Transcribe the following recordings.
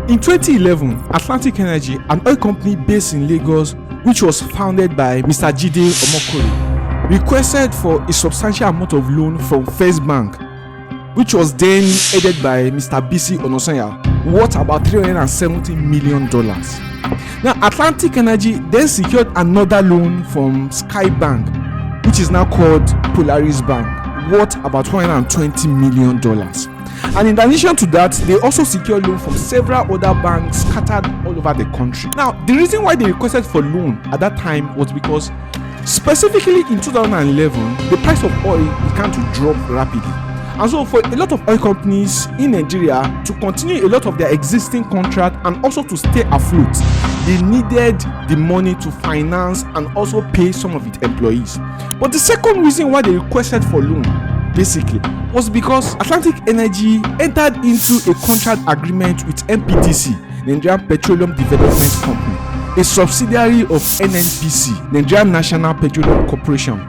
In 2011, Atlantic Energy, an oil company based in Lagos, which was founded by Mr. Jide Omokore, requested for a substantial amount of loan from First Bank, which was then headed by Mr. BC Onasanya, worth about $370 million. Now, Atlantic Energy then secured another loan from Sky Bank, which is now called Polaris Bank, worth about $120 million. And in addition to that, they also secured loan from several other banks scattered all over the country. Now, the reason why they requested for loan at that time was because specifically in 2011, the price of oil began to drop rapidly. And so for a lot of oil companies in Nigeria to continue a lot of their existing contract and also to stay afloat, they needed the money to finance and also pay some of its employees. But the second reason why they requested for loan basically was because Atlantic Energy entered into a contract agreement with NPDC, Nigerian Petroleum Development Company, a subsidiary of NNPC, Nigerian National Petroleum Corporation.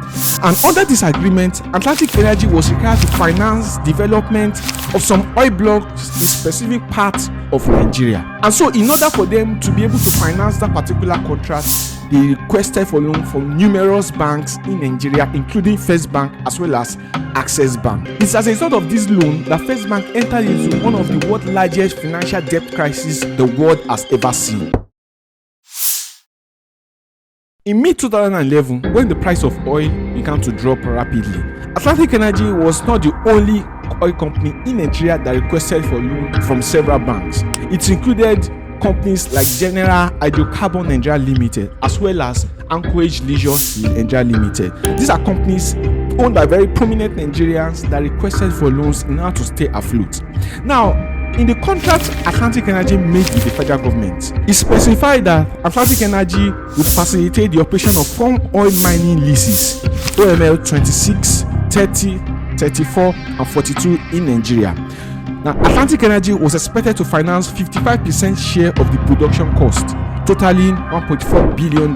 And under this agreement, Atlantic Energy was required to finance development of some oil blocks in specific parts of Nigeria. And so in order for them to be able to finance that particular contract, they requested for loan from numerous banks in Nigeria, including First Bank as well as Access Bank. It's as a result of this loan that First Bank entered into one of the world's largest financial debt crises the world has ever seen. In mid-2011, when the price of oil began to drop rapidly, Atlantic Energy was not the only oil company in Nigeria that requested for loan from several banks. It included companies like General Hydrocarbon Nigeria Limited as well as Anchorage Leisure Nigeria Limited. These are companies owned by very prominent Nigerians that requested for loans in order to stay afloat. Now, in the contract Atlantic Energy made with the federal government, it specified that Atlantic Energy would facilitate the operation of firm oil mining leases, OML 26, 30, 34, and 42 in Nigeria. Now, Atlantic Energy was expected to finance 55% share of the production cost, totaling $1.4 billion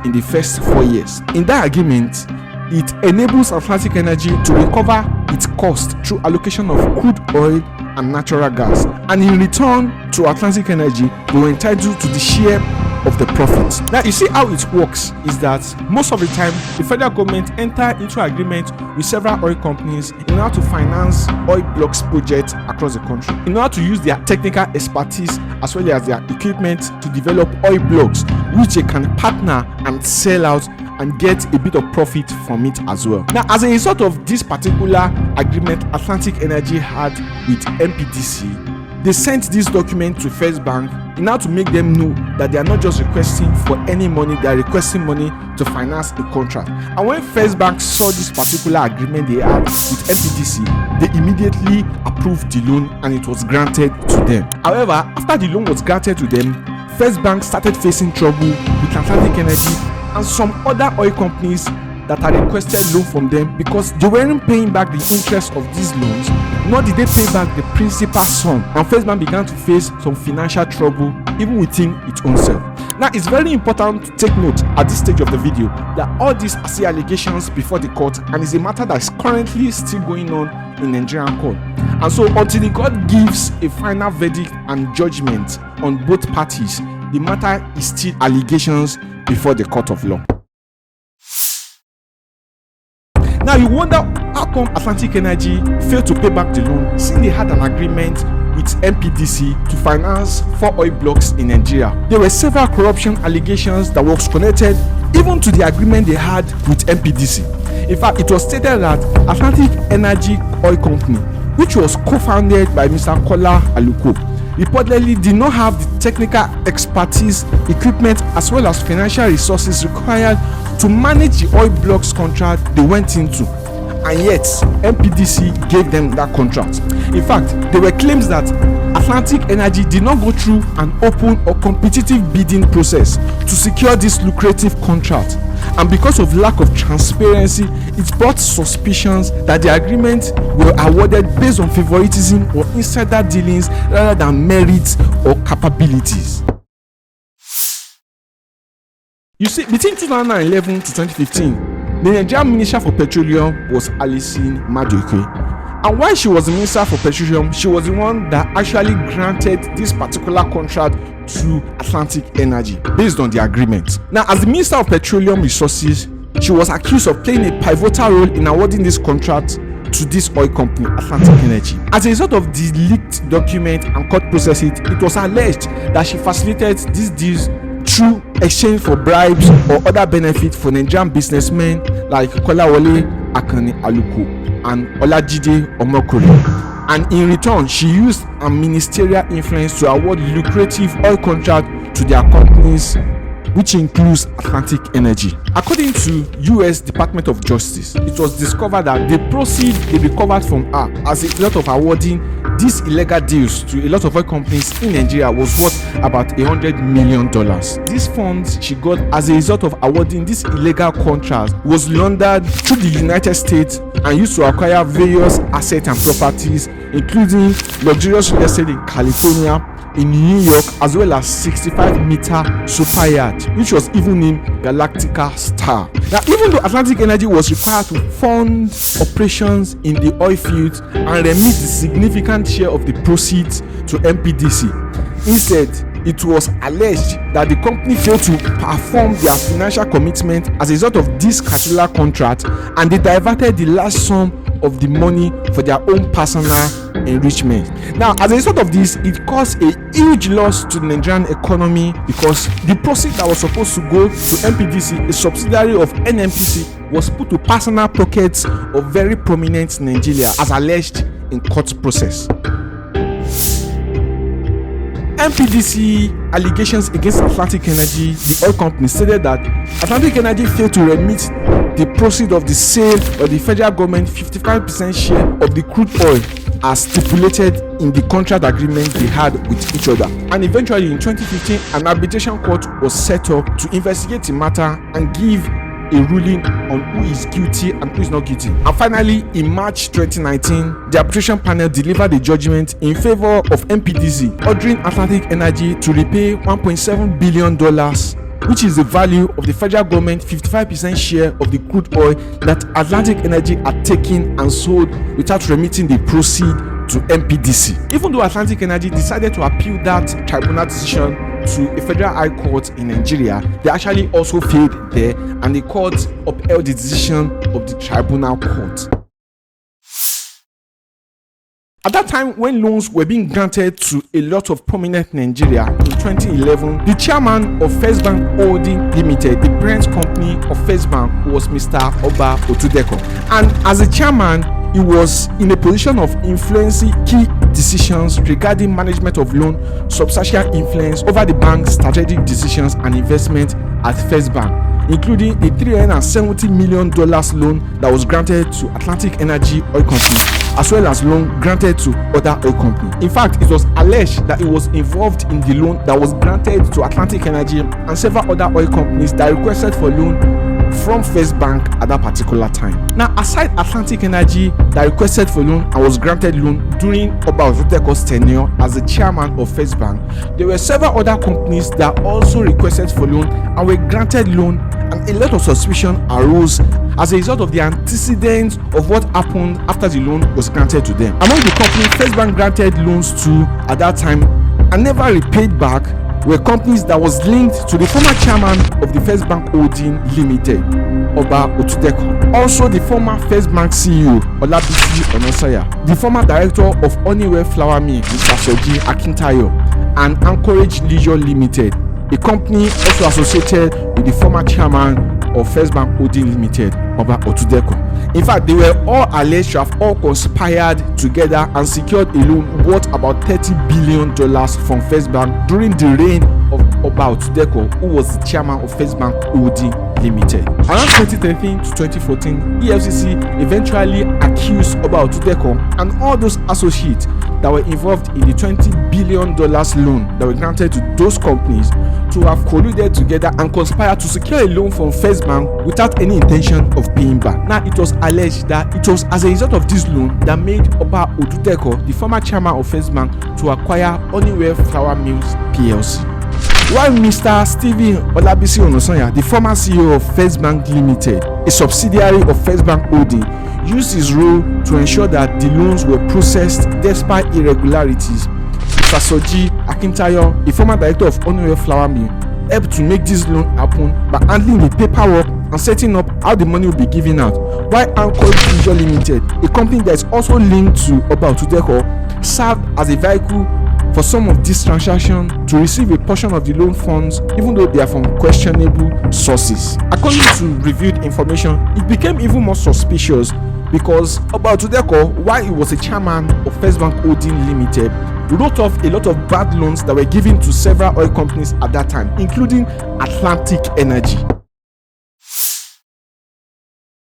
in the first 4 years. In that agreement, it enables Atlantic Energy to recover its cost through allocation of crude oil and natural gas, and in return to Atlantic Energy, they were entitled to the share of the profits. Now, you see how it works is that most of the time the federal government enter into agreement with several oil companies in order to finance oil blocks projects across the country, in order to use their technical expertise as well as their equipment to develop oil blocks which they can partner and sell out and get a bit of profit from it as well. Now, as a result of this particular agreement Atlantic Energy had with NPDC, they sent this document to First Bank in order to make them know that they are not just requesting for any money, they are requesting money to finance a contract. And when First Bank saw this particular agreement they had with NPDC, they immediately approved the loan and it was granted to them. However, after the loan was granted to them, First Bank started facing trouble with Atlantic Energy and some other oil companies that had requested loan from them because they weren't paying back the interest of these loans, nor did they pay back the principal sum, and First Bank began to face some financial trouble even within its own self. Now, it's very important to take note at this stage of the video that all these are still allegations before the court and is a matter that is currently still going on in Nigerian court. And so until the court gives a final verdict and judgment on both parties, the matter is still allegations before the court of law. Now, you wonder how come Atlantic Energy failed to pay back the loan since they had an agreement with NPDC to finance 4 oil blocks in Nigeria. There were several corruption allegations that was connected even to the agreement they had with NPDC. In fact, it was stated that Atlantic Energy Oil Company, which was co-founded by Mr. Kola Aluko, reportedly did not have the technical expertise, equipment, as well as financial resources required to manage the oil blocks contract they went into, and yet NPDC gave them that contract. In fact, there were claims that Atlantic Energy did not go through an open or competitive bidding process to secure this lucrative contract, and because of lack of transparency, it brought suspicions that the agreements were awarded based on favoritism or insider dealings rather than merits or capabilities. You see, between 2011 to 2015, The Nigerian Minister for Petroleum was Alison-Madueke. And while she was the Minister for Petroleum, she was the one that actually granted this particular contract to Atlantic Energy based on the agreement. Now, as the Minister of Petroleum Resources, she was accused of playing a pivotal role in awarding this contract to this oil company, Atlantic Energy. As a result of the leaked document and court processes, it was alleged that she facilitated these deals through exchange for bribes or other benefits for Nigerian businessmen like Kola Aluko and Olajide Omokore. And in return, she used her ministerial influence to award lucrative oil contracts to their companies, which includes Atlantic Energy. According to US Department of Justice, it was discovered that the proceeds they recovered from her as a result of awarding these illegal deals to a lot of oil companies in Nigeria was worth about $100 million. These funds she got as a result of awarding these illegal contracts was laundered through the United States and used to acquire various assets and properties, including luxurious real estate in California, in New York, as well as 65-meter super yacht, which was even named Galactica Star. Now, even though Atlantic Energy was required to fund operations in the oil fields and remit the significant share of the proceeds to NPDC, instead, it was alleged that the company failed to perform their financial commitment as a result of this particular contract, and they diverted the large sum of the money for their own personal enrichment. Now, as a result of this, it caused a huge loss to the Nigerian economy because the proceeds that was supposed to go to NPDC, a subsidiary of NMPC, was put to personal pockets of very prominent Nigerians, as alleged in court process. NPDC allegations against Atlantic Energy, the oil company, stated that Atlantic Energy failed to remit the proceeds of the sale of the federal government 55% share of the crude oil as stipulated in the contract agreement they had with each other. And eventually in 2015, an arbitration court was set up to investigate the matter and give a ruling on who is guilty and who is not guilty. And finally, in March 2019, the arbitration panel delivered a judgment in favor of NPDC, ordering Atlantic Energy to repay $1.7 billion, which is the value of the federal government 55% share of the crude oil that Atlantic Energy had taken and sold without remitting the proceeds to NPDC. Even though Atlantic Energy decided to appeal that tribunal decision to a federal high court in Nigeria, they actually also failed there, and the court upheld the decision of the tribunal court. At that time, when loans were being granted to a lot of prominent Nigeria in 2011, the chairman of First Bank Holding Limited, the parent company of First Bank, was Mr. Otudeko. And as a chairman, he was in a position of influencing key decisions regarding management of loan, substantial influence over the bank's strategic decisions and investment at First Bank, including a $370 million loan that was granted to Atlantic Energy Oil Company, as well as loan granted to other oil companies. In fact, it was alleged that it was involved in the loan that was granted to Atlantic Energy and several other oil companies that requested for loan from First Bank at that particular time. Now, aside Atlantic Energy that requested for loan and was granted loan during Otudeko's tenure as the chairman of First Bank, there were several other companies that also requested for loan and were granted loan, and a lot of suspicion arose as a result of the antecedents of what happened after the loan was granted to them. Among the companies First Bank granted loans to at that time and never repaid back were companies that was linked to the former chairman of the First Bank Holding Limited, Otudeko. Also, the former First Bank CEO, Onasanya, the former director of Honeywell Flour Mill, Mr. Akintayo, and Anchorage Leisure Limited, a company also associated with the former chairman of First Bank Holding Limited, Otudeko. In fact, they were all alleged to have all conspired together and secured a loan worth about $30 billion from First Bank during the reign of Otudeko, who was the chairman of First Bank Holding Limited. Around 2013 to 2014, EFCC eventually accused Otudeko and all those associates that were involved in the $20 billion loan that were granted to those companies to have colluded together and conspired to secure a loan from First Bank without any intention of paying back. Now, it was alleged that it was as a result of this loan that made Otudeko, the former chairman of First Bank, to acquire Honeywell Flour Mills PLC. While Mr. Stephen Olabisi Onasanya, the former CEO of First Bank Limited, a subsidiary of First Bank Holding, used his role to ensure that the loans were processed despite irregularities, Mr. Soji Akintayo, the former director of Onwe Flour Mill, helped to make this loan happen by handling the paperwork and setting up how the money will be given out. While Anchor Nigeria Limited, a company that is also linked to Otudeko, served as a vehicle for some of these transactions to receive a portion of the loan funds, even though they are from questionable sources. According to reviewed information, it became even more suspicious because Otudeko, while he was a chairman of First Bank Holding Limited, wrote off a lot of bad loans that were given to several oil companies at that time, including Atlantic Energy.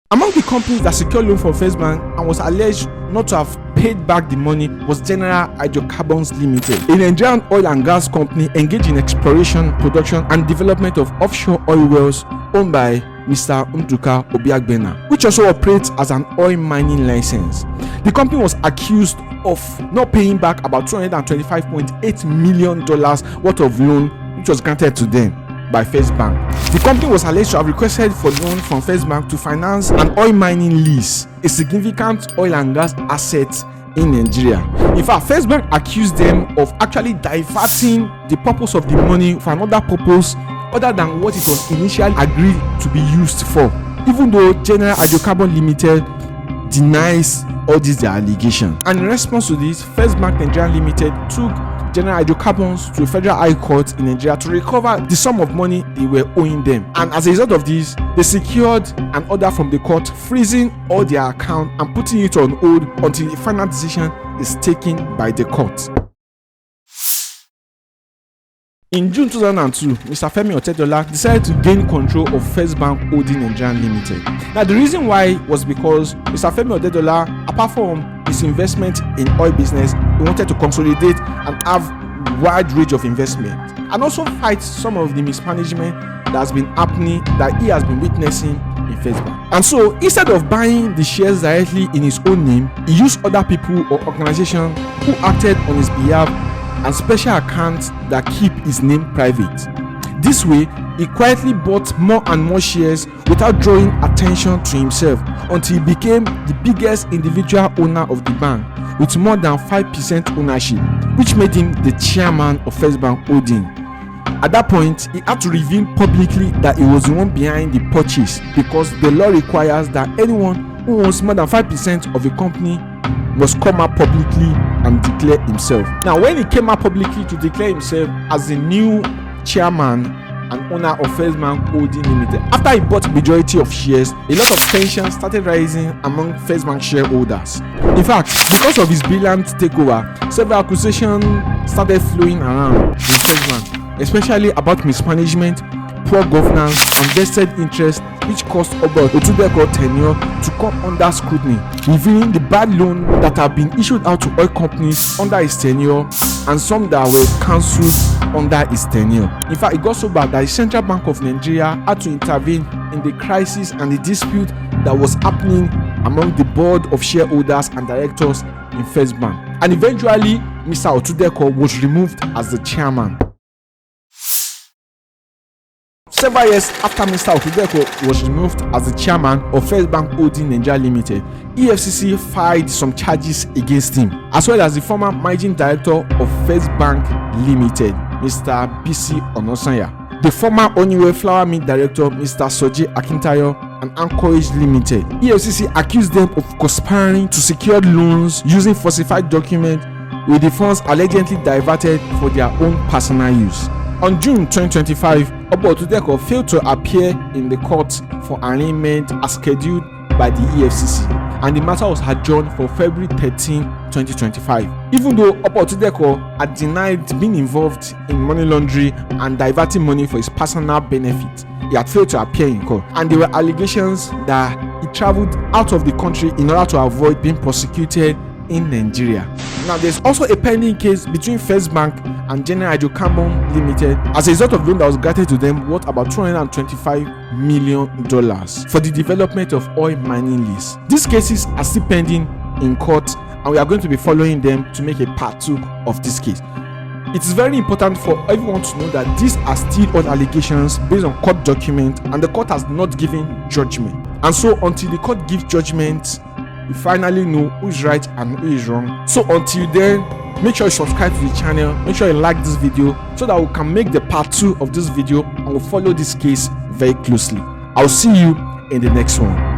Among the companies that secured loan from First Bank and was alleged not to have paid back the money was General Hydrocarbons Limited, a Nigerian oil and gas company engaged in exploration, production and development of offshore oil wells owned by Mr. Nduka Obaigbena, which also operates as an oil mining license. The company was accused of not paying back about $225.8 million worth of loan which was granted to them by First Bank. The company was alleged to have requested for loan from First Bank to finance an oil mining lease, a significant oil and gas asset in Nigeria. In fact, First Bank accused them of actually diverting the purpose of the money for another purpose other than what it was initially agreed to be used for, even though General Hydrocarbon Limited denies all these allegations. And in response to this, First Bank Nigeria Limited took General Hydrocarbons to a federal high court in Nigeria to recover the sum of money they were owing them. And as a result of this, they secured an order from the court freezing all their account and putting it on hold until the final decision is taken by the court. In June 2002, Mr. Femi Otedola decided to gain control of First Bank Holding Nigeria Limited. Now, the reason why was because Mr. Femi Otedola, apart from his investment in oil business, he wanted to consolidate and have wide range of investment and also fight some of the mismanagement that has been happening, that he has been witnessing in First Bank. And so, instead of buying the shares directly in his own name, he used other people or organizations who acted on his behalf and special accounts that keep his name private. This way, he quietly bought more and more shares without drawing attention to himself until he became the biggest individual owner of the bank with more than 5% ownership, which made him the chairman of First Bank Holding. At that point, he had to reveal publicly that he was the one behind the purchase because the law requires that anyone who owns more than 5% of a company must come out publicly and declare himself. Now, when he came out publicly to declare himself as the new chairman and owner of First Bank Holding Limited, after he bought majority of shares, a lot of tension started rising among First Bank shareholders. In fact, because of his brilliant takeover, several accusations started flowing around in First Bank, especially about mismanagement, poor governance, and vested interest, which caused Otudeko tenure to come under scrutiny, revealing the bad loan that have been issued out to oil companies under his tenure and some that were cancelled under his tenure. In fact, it got so bad that the Central Bank of Nigeria had to intervene in the crisis and the dispute that was happening among the board of shareholders and directors in First Bank. And eventually, Mr. Otudeko was removed as the chairman. Several years after Mr. Otudeko was removed as the chairman of First Bank Holding Nigeria Limited, EFCC filed some charges against him, as well as the former managing director of First Bank Limited, Mr. BC Onasanya, the former Onwe Flour Mill director, Mr. Soji Akintayo, and Anchorage Limited. EFCC accused them of conspiring to secure loans using falsified documents with the funds allegedly diverted for their own personal use. On June 2025, Otudeko failed to appear in the court for arraignment as scheduled by the EFCC, and the matter was adjourned for February 13, 2025. Even though Otudeko had denied being involved in money laundering and diverting money for his personal benefit, he had failed to appear in court, and there were allegations that he traveled out of the country in order to avoid being prosecuted in Nigeria. Now, there's also a pending case between First Bank and General Hydrocarbon Limited as a result of loan that was granted to them worth about $225 million for the development of oil mining lease. These cases are still pending in court, and we are going to be following them to make a part 2 of this case. It is very important for everyone to know that these are still all allegations based on court document, and the court has not given judgment. And so until the court gives judgment, we finally know who is right and who is wrong. So until then, make sure you subscribe to the channel, make sure you like this video so that we can make the part 2 of this video and we'll follow this case very closely. I'll see you in the next one.